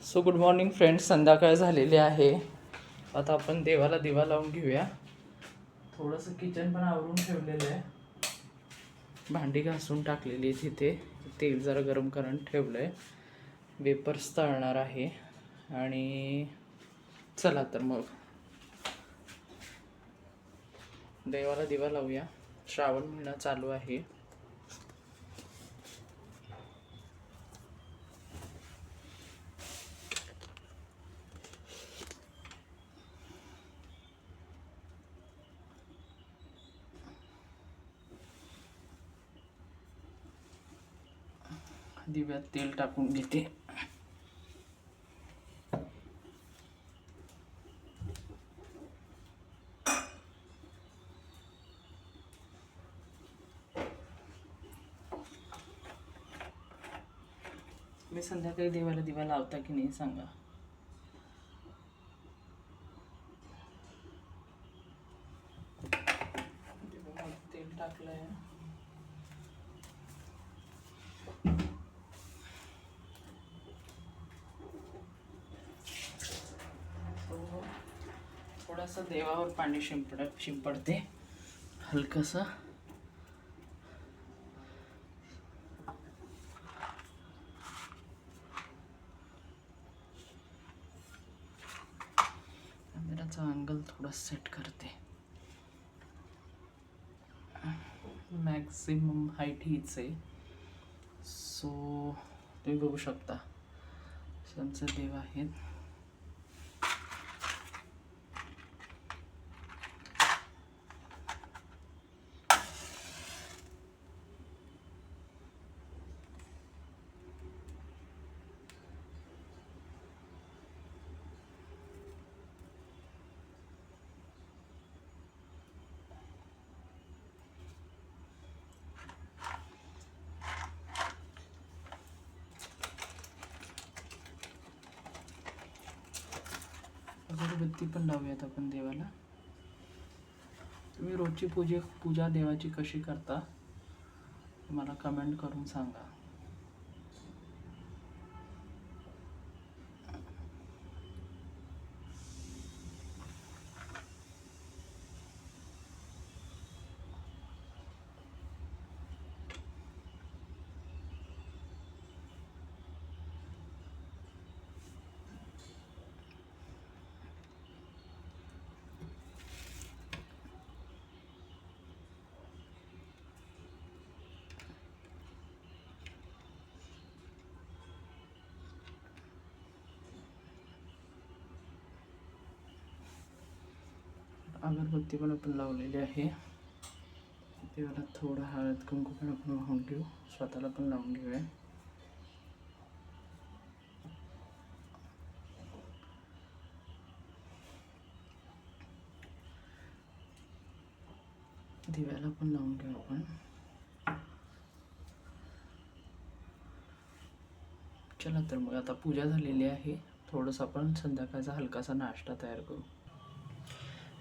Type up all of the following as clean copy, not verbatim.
So good morning friends, संध्याकाळ झालेली आहे. आता आपण देवाला दिवा लावून घेऊया. थोडंसं किचन पण आवरून ठेवलेलं आहे. भांडी घासून टाकलेली आहे तिथे. तेल जरा गरम करून ठेवलं आहे. वेपर्स तळणार आहे. आणि चला तर मग देवाला दिवा लावूया. श्रावण महिना चालू आहे. दिव्यात तेल टाकून घेते. मी संध्याकाळी देवाला दिवा लावता की नाही सांगा. तेल टाकलंय. थोडासा देवावर पाणी शिंपडते हलकंसं. कॅमेराचा अँगल थोडा सेट करते. मॅक्सिमम हाईट हीच आहे. सो तुम्ही बघू शकता संत देव आहेत. अगरबत्ती पण लावूयात आपण देवाला. तुम्ही रोजची पूजा देवाची कशी करता मला कमेंट करून सांगा. अगरबत्ती पण आपण लावलेली आहे. देवाला थोडं हळद कुंकू पण आपण वाहून घेऊ. स्वतःला पण लावून घेऊया. दिव्याला पण लावून घेऊ आपण. चला तर मग आता पूजा झालेली आहे. थोडंसं आपण संध्याकाळचा हलकासा नाश्ता तयार करू.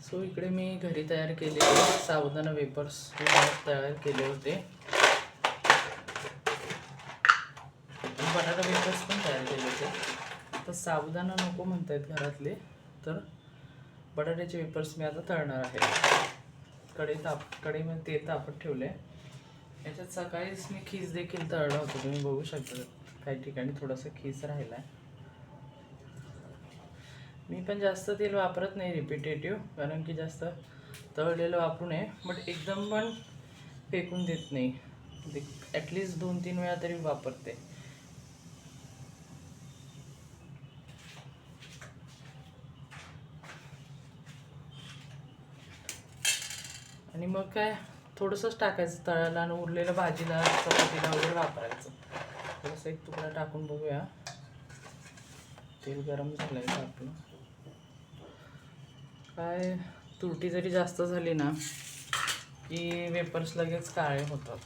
सो इकडे मी घरी तयार केले साबुदाणा वेपर्स तयार केले होते. बटाटा वेपर्स पण तयार केले होते. तर साबुदाणा नको म्हणतायत घरातले, तर बटाट्याचे वेपर्स मी आता तळणार आहे. कढईमध्ये तेल तापत ठेवले. याच्यात सकाळीच मी खीस देखील तळला होता. तुम्ही बघू शकता काही ठिकाणी थोडासा खीस राहिला आहे. मी पण जास्त तेल वापरत नाही रिपिटेटिव्ह, कारण की जास्त तळलेलं वापरू नये. बट एकदम पण फेकून देत नाही. ॲटलिस्ट 2-3 वेळा तरी वापरते. आणि मग काय थोडंसंच टाकायचं तळायला आणि उरलेलं भाजीला चपातीला वगैरे वापरायचं. थोडंसं एक तुकडा टाकून बघूया. तेल गरम झालं आहे आपलं. काय तुरटी जरी जास्त झाली ना की वेपर्स लगेच काळे होतात.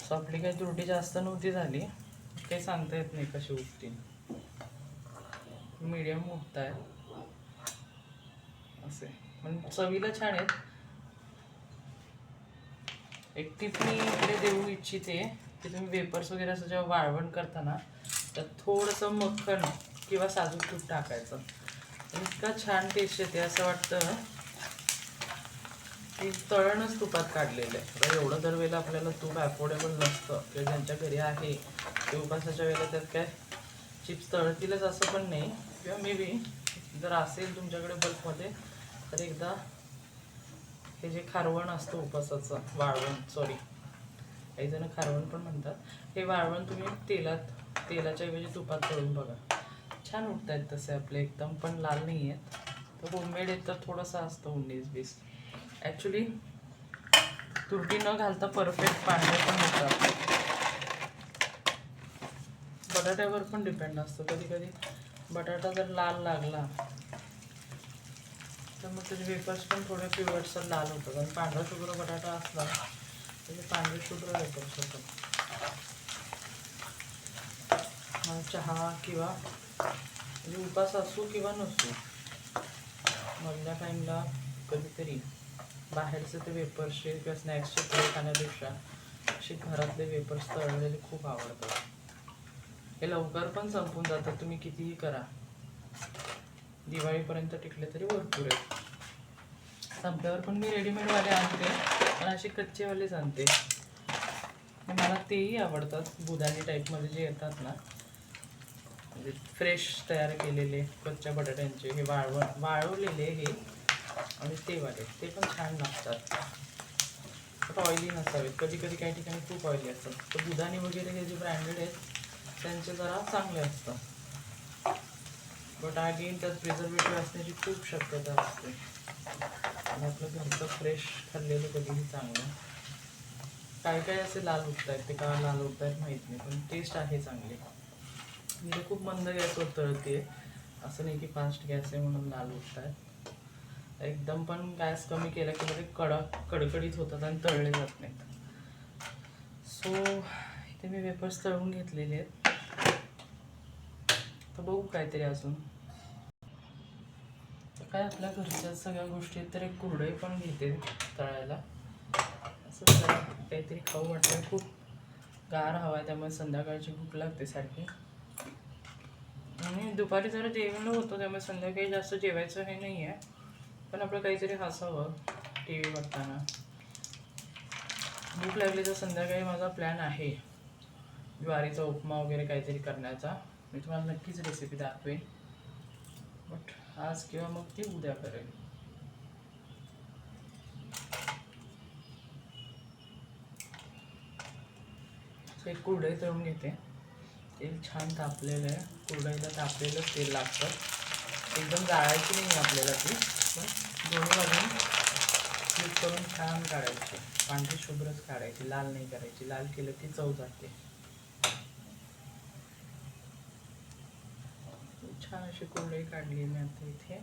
सो आपली काही तुरटी जास्त नव्हती झाली, काही सांगता येत नाही कशी उठतील. मीडियम उठत आहे असे, पण चवीला छान आहेत. एक टिप मी इकडे देऊ इच्छिते की तुम्ही वेपर्स वगैरे असं जेव्हा वाळवण करता ना, तर थोडंसं मक्खन किंवा साजूक तूप टाकायचं. इतका छान टेस्ट येते, असं वाटतं की तळणच तुपात काढलेलं आहे. तर एवढं दरवेळेला आपल्याला तूप अफोर्डेबल नसतं किंवा ज्यांच्या घरी आहे ते उपासाच्या वेळेला त्यात काय चिप्स तळतीलच असं पण नाही. किंवा मे बी जर असेल तुमच्याकडे बल्कमध्ये तर एकदा हे जे खारवण असतं उपासाचं, वाळवण, सॉरी काही जण खारवण पण म्हणतात, हे वाळवण तुम्ही तेलाच्या ऐवजी तुपात तळून बघा. छान उठत आहेत तसे आपले, एकदम पण लाल नाही आहेत. तर होममेड आहे तर थोडंसं असतं 19-20. ॲक्च्युली तुरटी न घालता परफेक्ट पांढरे पण होतात. बटाट्यावर पण डिपेंड असतं. कधी कधी बटाटा जर लाल लागला तर मग त्याचे वेपर्स पण थोडे पिवळसर लाल होतात. आणि पांढरा शुभ्र बटाटा असला त्याचे पांढरे शुभ्र वेपर्स होतात. चहा किंवा म्हणजे उपास असो किंवा नसो, मधल्या टाईमला कधीतरी बाहेरचे ते वेपर्सचे किंवा स्नॅक्सचे पुढे खाण्यापेक्षा असे घरातले वेपर्स तळलेले खूप आवडतात. हे लवकर पण संपून जातात, तुम्ही कितीही करा. दिवाळीपर्यंत टिकले तरी भरपूर आहे. संपल्यावर पण मी रेडीमेडवाले आणते, पण असे कच्चेवालेच आणते. मला तेही आवडतात, बुधानी टाईपमध्ये जे येतात ना, म्हणजे फ्रेश तयार केलेले कच्च्या बटाट्यांचे, हे वाळवलेले हे, आणि ते वाले ते पण छान लागतात. पण ऑइली नसावेत. कधी कधी काही ठिकाणी खूप ऑइली असतात. तर बुधानी वगैरे हे जे ब्रँडेड आहेत त्यांचे जरा चांगले असतात. बट अगेन त्यात प्रिझर्वेटिव्ह असण्याची खूप शक्यता असते. आणि आपलं घरचं फ्रेश खाल्लेलं कधीही चांगलं. काय काय असे लाल उठत आहेत, ते का लाल उठत आहेत माहीत नाही, पण टेस्ट आहे चांगली. मी ते खूप मंद गॅसवर तळते, असं नाही की फास्ट गॅस आहे म्हणून लाल उठत आहेत. एकदम पण गॅस कमी केला की म्हणजे कडकडीत होतात आणि तळले जात नाहीत. सो इथे मी वेपर्स तळून घेतलेले आहेत. तर बघू काहीतरी अजून. काय आपल्या घरच्या सगळ्या गोष्टी, तर एक कुरडई पण घेते तळायला. असं काहीतरी खाऊ वाटलं. खूप गार हवा आहे त्यामुळे संध्याकाळची भूक लागते सारखी. आणि दुपारी जरा जेवण होतं त्यामुळे संध्याकाळी जास्त जेवायचं हे नाही आहे. पण आपलं काहीतरी हसावं टी व्ही बघताना. भूक लागली तर संध्याकाळी माझा प्लॅन आहे ज्वारीचा उपमा वगैरे काहीतरी करण्याचा. मी तुम्हाला नक्कीच रेसिपी दाखवेन, बट आज किंवा मग ती उद्या करेल. एक कुरडई तळून घेते. तेल छान तापलेलं आहे. कुरडईला तापलेलं तेल लागतं. एकदम जाळायची नाही आपल्याला ती, पण दोन्ही बाजून फ्लिप करून छान काढायची. पांढरी शुभ्रच काढायची, लाल नाही करायची. लाल केलं की चव जाते. छान अशी कुरडई काढली मी आता इथे.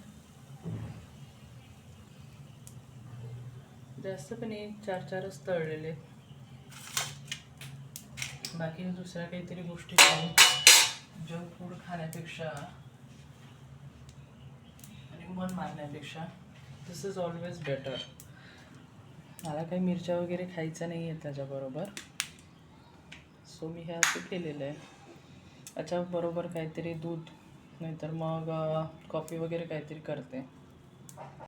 जास्त पण 4-4च तळलेले. बाकी दुसऱ्या काहीतरी गोष्टी खाऊन जंक फूड खाण्यापेक्षा आणि मन मारण्यापेक्षा दिस इज ऑलवेज बेटर. मला काही मिरच्या वगैरे खायचं नाही आहे त्याच्याबरोबर, सो मी हे असं केलेलं आहे. याच्याबरोबर काहीतरी दूध नाहीतर मग कॉफी वगैरे काहीतरी करते.